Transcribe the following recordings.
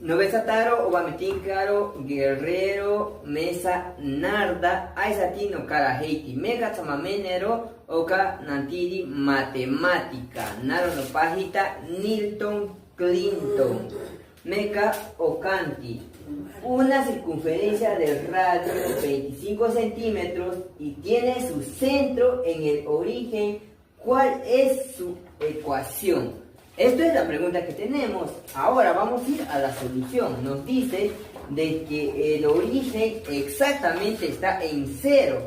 Novesataro, Obametinkaro, Guerrero, Mesa, Narda, Aizatino, Karaheiti, Mega Tamamenero, Oka, Nantiri, Matemática, Narono Pajita, Nilton, Clinton, Meca, Ocanti. Una circunferencia del radio de 25 centímetros y tiene su centro en el origen. ¿Cuál es su ecuación? Esta es la pregunta que tenemos. Ahora vamos a ir a la solución. Nos dice de que el origen exactamente está en 0,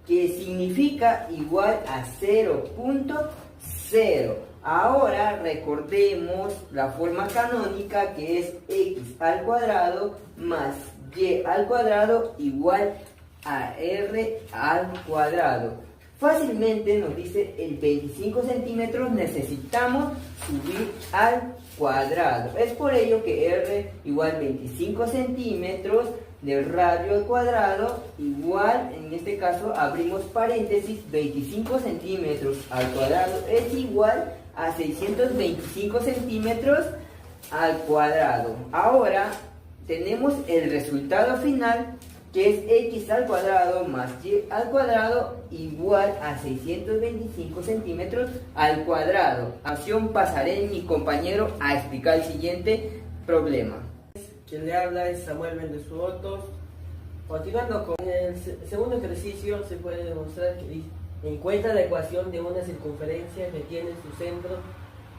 que significa igual a 0.0. Ahora recordemos la forma canónica, que es x al cuadrado más y al cuadrado igual a r al cuadrado. Fácilmente nos dice el 25 centímetros necesitamos subir al cuadrado. Es por ello que r igual 25 centímetros del radio al cuadrado igual, en este caso abrimos paréntesis, 25 centímetros al cuadrado es igual a 625 centímetros al cuadrado. Ahora tenemos el resultado final, que es x al cuadrado más y al cuadrado igual a 625 centímetros al cuadrado. A continuación pasaré a mi compañero a explicar el siguiente problema. Quien le habla es Samuel Méndez Sotos. Continuando con el segundo ejercicio, se puede demostrar que encuentra la ecuación de una circunferencia que tiene su centro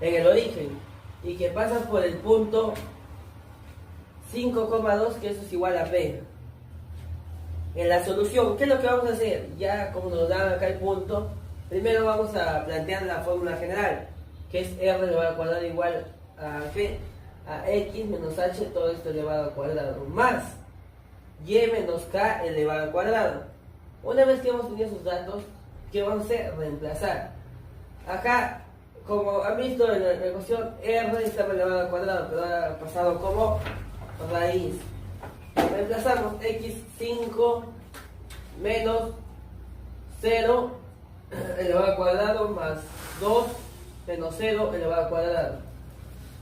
en el origen y que pasa por el punto 5,2, que eso es igual a P. En la solución, ¿qué es lo que vamos a hacer? Ya como nos dan acá el punto, primero vamos a plantear la fórmula general, que es r elevado al cuadrado igual a g, a x menos h, todo esto elevado al cuadrado, más y menos k elevado al cuadrado. Una vez que hemos tenido esos datos, ¿qué vamos a hacer? Reemplazar. Acá, como han visto en la ecuación, r estaba elevado al cuadrado, pero ahora ha pasado como raíz. Reemplazamos x5 menos 0 elevado al cuadrado más 2 menos 0 elevado al cuadrado.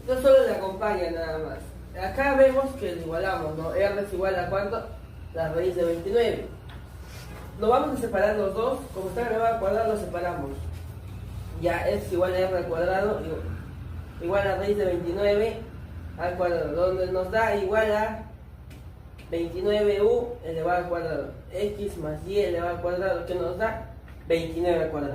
Esto solo le acompaña nada más. Acá vemos que lo igualamos, ¿no? R es igual a ¿cuánto? La raíz de 29. Lo vamos a separar los dos, como está elevado al cuadrado lo separamos. Ya es igual a R al cuadrado igual a raíz de 29 al cuadrado, donde nos da igual a 29u elevado al cuadrado, x más y elevado al cuadrado, que nos da 29 al cuadrado.